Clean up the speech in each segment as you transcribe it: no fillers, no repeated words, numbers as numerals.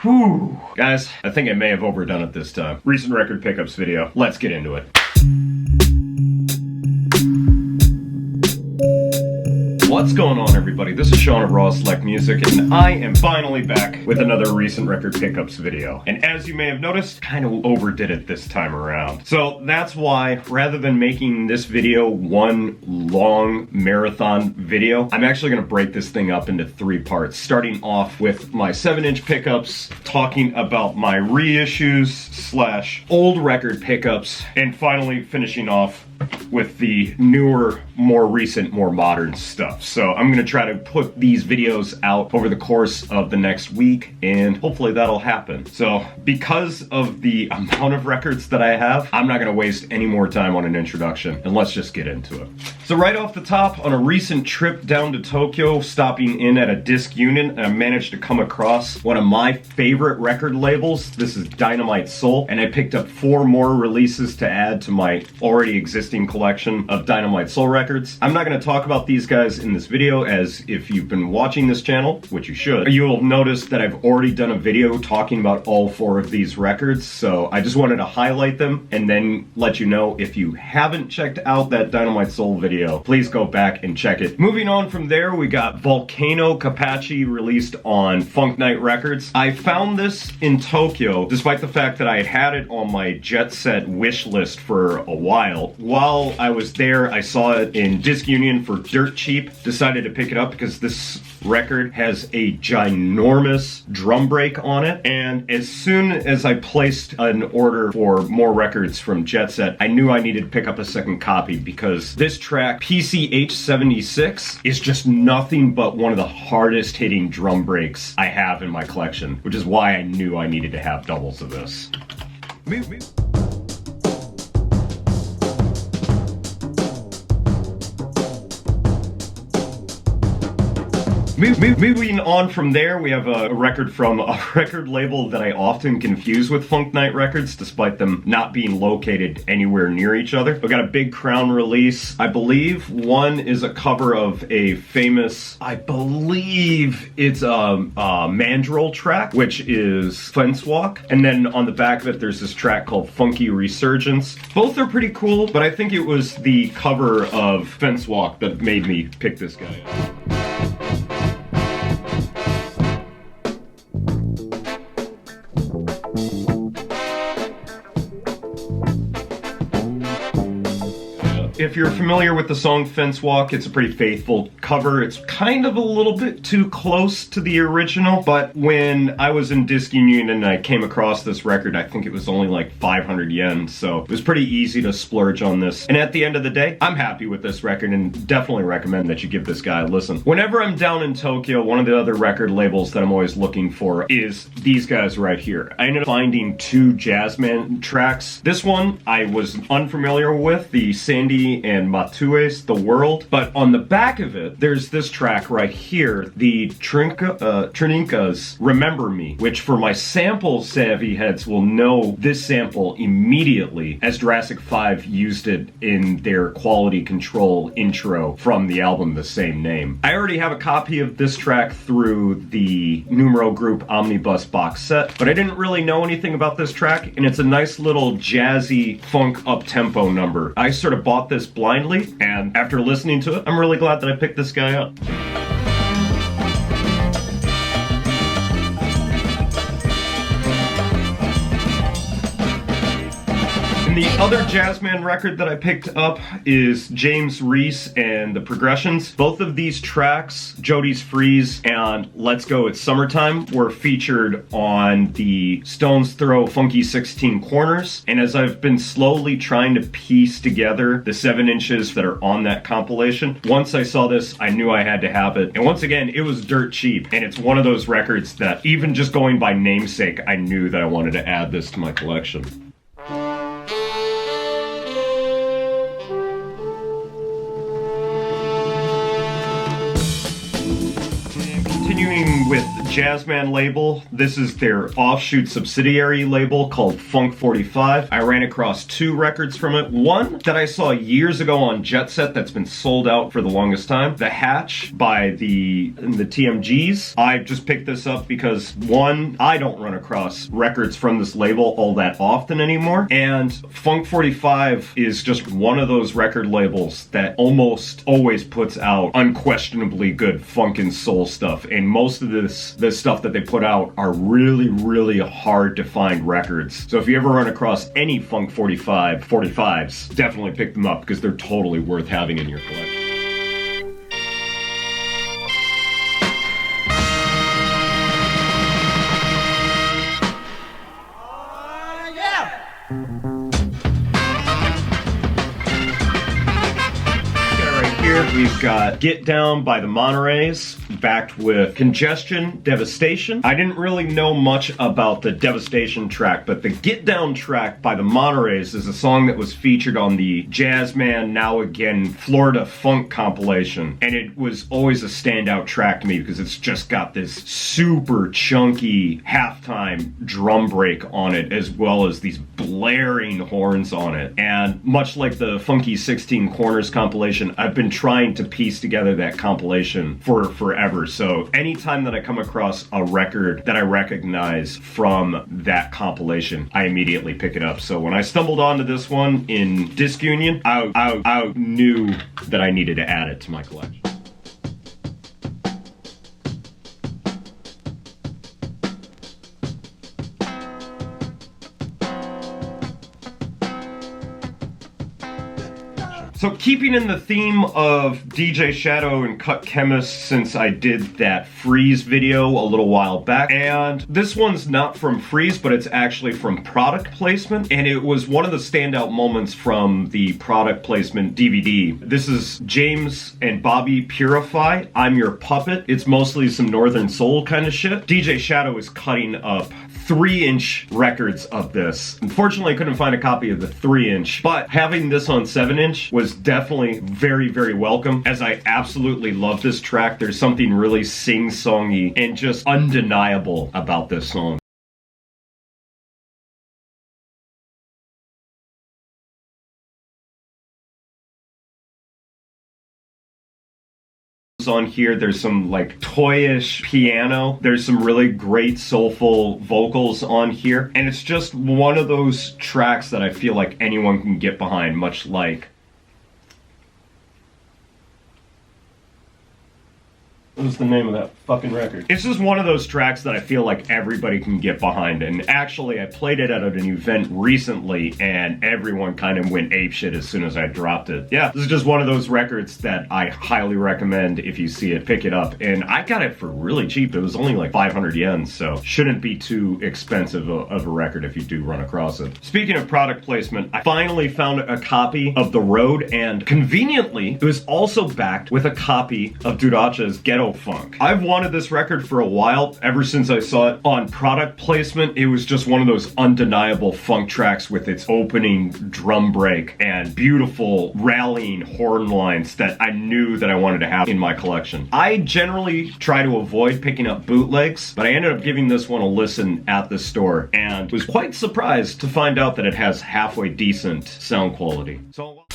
Whew. Guys, I think I may have overdone it this time. Recent record pickups video. Let's get into it. What's going on, everybody? This is Sean of Raw Select Music, and I am finally back with another recent record pickups video. And as you may have noticed, kind of overdid it this time around. So that's why, rather than making this video one long marathon video, I'm actually going to break this thing up into 3 parts, starting off with my 7-inch pickups, talking about my reissues / old record pickups, and finally finishing off with the newer, more recent, more modern stuff. So I'm going to try to put these videos out over the course of the next week, and hopefully that'll happen. So because of the amount of records that I have, I'm not going to waste any more time on an introduction, and let's just get into it. So right off the top, on a recent trip down to Tokyo, stopping in at a disc unit, I managed to come across one of my favorite record labels. This is Dynamite Soul, and I picked up 4 more releases to add to my already existing collection of Dynamite Soul records. I'm not going to talk about these guys in this video, as if you've been watching this channel, which you should, you will notice that I've already done a video talking about all 4 of these records, so I just wanted to highlight them and then let you know, if you haven't checked out that Dynamite Soul video, please go back and check it. Moving on from there, we got Volcano Capaci, released on Funk Night Records. I found this in Tokyo, despite the fact that I had it on my Jet Set wish list for a while. While I was there, I saw it in Disc Union for dirt cheap. Decided to pick it up because this record has a ginormous drum break on it. And as soon as I placed an order for more records from Jet Set, I knew I needed to pick up a second copy, because this track, PCH 76, is just nothing but one of the hardest hitting drum breaks I have in my collection, which is why I knew I needed to have doubles of this. Moving on from there, we have a record from a record label that I often confuse with Funk Night Records, despite them not being located anywhere near each other. We got a Big Crown release. I believe one is a cover of a famous, I believe it's a Mandrill track, which is Fence Walk. And then on the back of it, there's this track called Funky Resurgence. Both are pretty cool, but I think it was the cover of Fence Walk that made me pick this guy up. If you're familiar with the song Fence Walk, it's a pretty faithful cover. It's kind of a little bit too close to the original, but when I was in Disc Union and I came across this record, I think it was only like 500 yen, so it was pretty easy to splurge on this. And at the end of the day, I'm happy with this record and definitely recommend that you give this guy a listen. Whenever I'm down in Tokyo, one of the other record labels that I'm always looking for is these guys right here. I ended up finding 2 Jazzman tracks. This one I was unfamiliar with, the Sandy and Matue's The World, but on the back of it, there's this track right here, the Trininka's Remember Me, which for my sample savvy heads will know this sample immediately, as Jurassic 5 used it in their quality control intro from the album the same name. I already have a copy of this track through the Numero Group Omnibus box set, but I didn't really know anything about this track, and it's a nice little jazzy funk up-tempo number. I sort of bought this blindly, and after listening to it, I'm really glad that I picked this guy up. And the other Jazzman record that I picked up is James Reese and the Progressions. Both of these tracks, Jody's Freeze and Let's Go It's Summertime, were featured on the Stones Throw Funky 16 Corners. And as I've been slowly trying to piece together the 7 inches that are on that compilation, once I saw this, I knew I had to have it. And once again, it was dirt cheap. And it's one of those records that, even just going by namesake, I knew that I wanted to add this to my collection. continuing with Jazzman label. This is their offshoot subsidiary label called Funk 45. I ran across 2 records from it. One that I saw years ago on Jet Set that's been sold out for the longest time. The Hatch by the TMGs. I just picked this up because, one, I don't run across records from this label all that often anymore. And Funk 45 is just one of those record labels that almost always puts out unquestionably good funk and soul stuff. And most of this stuff that they put out are really hard to find records. So if you ever run across any Funk 45s, definitely pick them up because they're totally worth having in your collection. We've got Get Down by the Monterey's, backed with Congestion, Devastation. I didn't really know much about the Devastation track, but the Get Down track by the Monterey's is a song that was featured on the Jazzman Now Again Florida Funk compilation. And it was always a standout track to me because it's just got this super chunky halftime drum break on it, as well as these blaring horns on it. And much like the Funky 16 Corners compilation, I've been trying to piece together that compilation for forever. So anytime that I come across a record that I recognize from that compilation, I immediately pick it up. So when I stumbled onto this one in Disc Union, I knew that I needed to add it to my collection. So keeping in the theme of DJ Shadow and Cut Chemist, since I did that Freeze video a little while back, and this one's not from Freeze, but it's actually from product placement, and it was one of the standout moments from the product placement DVD. This is James and Bobby Purify, I'm Your Puppet. It's mostly some Northern Soul kind of shit. DJ Shadow is cutting up 3-inch records of this. Unfortunately, I couldn't find a copy of the 3-inch, but having this on 7-inch was definitely very welcome, as I absolutely love this track. There's something really sing-songy and just undeniable about this song. On here, there's some like toyish piano, there's some really great soulful vocals on here, and it's just one of those tracks that I feel like anyone can get behind, much like what was the name of that fucking record? It's just one of those tracks that I feel like everybody can get behind. And actually, I played it at an event recently, and everyone kind of went apeshit as soon as I dropped it. Yeah, this is just one of those records that I highly recommend. If you see it, pick it up. And I got it for really cheap. It was only like 500 yen, so shouldn't be too expensive of a record if you do run across it. Speaking of product placement, I finally found a copy of The Road, and conveniently, it was also backed with a copy of Duracha's Ghetto Funk. I've wanted this record for a while, ever since I saw it on product placement. It was just one of those undeniable funk tracks with its opening drum break and beautiful rallying horn lines that I knew that I wanted to have in my collection. I generally try to avoid picking up bootlegs, but I ended up giving this one a listen at the store and was quite surprised to find out that it has halfway decent sound quality. So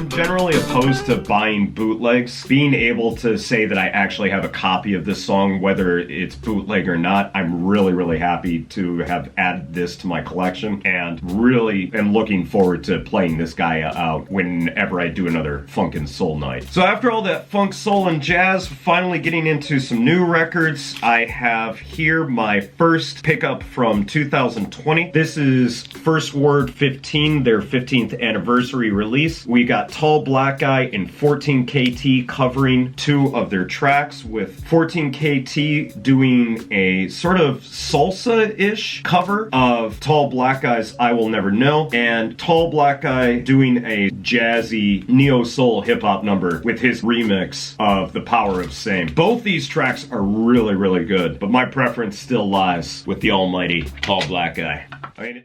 generally opposed to buying bootlegs. Being able to say that I actually have a copy of this song, whether it's bootleg or not, I'm really happy to have added this to my collection, and really am looking forward to playing this guy out whenever I do another funk and soul night. So after all that funk, soul, and jazz, finally getting into some new records. I have here my first pickup from 2020. This is First Word 15, their 15th anniversary release. We got Tall Black Guy and 14KT covering 2 of their tracks, with 14KT doing a sort of salsa-ish cover of Tall Black Guy's I Will Never Know, and Tall Black Guy doing a jazzy neo-soul hip-hop number with his remix of The Power of Same. Both these tracks are really, really good, but my preference still lies with the almighty Tall Black Guy. I mean,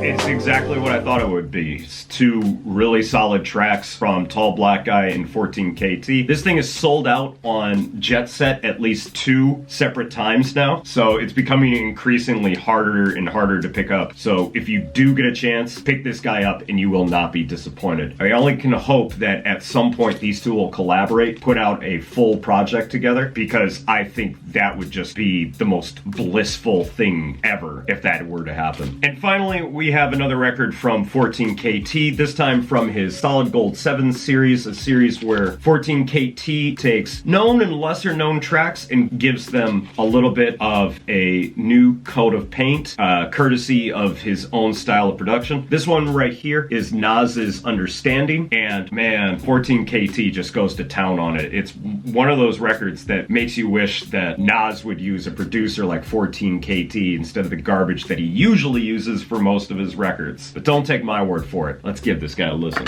it's exactly what I thought it would be. It's 2 really solid tracks from Tall Black Guy and 14KT. This thing is sold out on Jet Set at least 2 separate times now, so it's becoming increasingly harder and harder to pick up. So if you do get a chance, pick this guy up and you will not be disappointed. I only can hope that at some point these 2 will collaborate, put out a full project together, because I think that would just be the most blissful thing ever if that were to happen. And finally, we have another record from 14KT, this time from his Solid Gold 7 series, a series where 14KT takes known and lesser known tracks and gives them a little bit of a new coat of paint, courtesy of his own style of production. This one right here is Nass Understanding, and man, 14KT just goes to town on it. It's one of those records that makes you wish that Nas would use a producer like 14KT instead of the garbage that he usually uses for most of his records. But don't take my word for it. Let's give this guy a listen.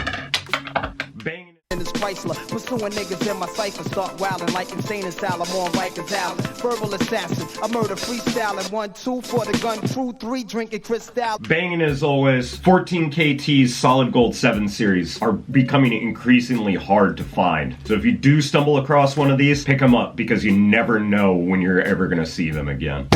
Bang. Chrysler, pursuing niggas in my cipher, start wildin' like insane and style. I'm on Rikers Island, verbal assassin, I murder freestyling. 1, 2 for the gun crew, 3 drinking Cristal. Banging as always. 14KT's Solid Gold 7 series are becoming increasingly hard to find. So if you do stumble across one of these, pick them up, because you never know when you're ever gonna see them again.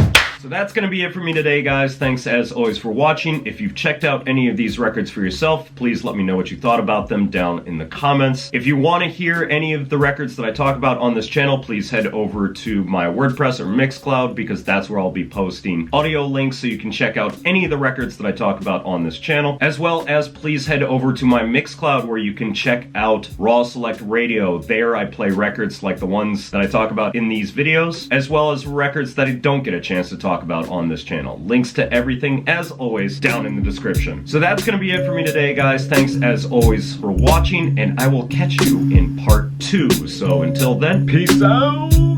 So that's going to be it for me today, guys. Thanks as always for watching. If you've checked out any of these records for yourself, please let me know what you thought about them down in the comments. If you want to hear any of the records that I talk about on this channel, please head over to my WordPress or Mixcloud, because that's where I'll be posting audio links so you can check out any of the records that I talk about on this channel. As well as please head over to my Mixcloud, where you can check out Raw Select Radio. There I play records like the ones that I talk about in these videos, as well as records that I don't get a chance to talk about on this channel. Links to everything, as always, down in the description. So that's gonna be it for me today, guys. Thanks as always for watching, and I will catch you in part 2. So until then, peace out!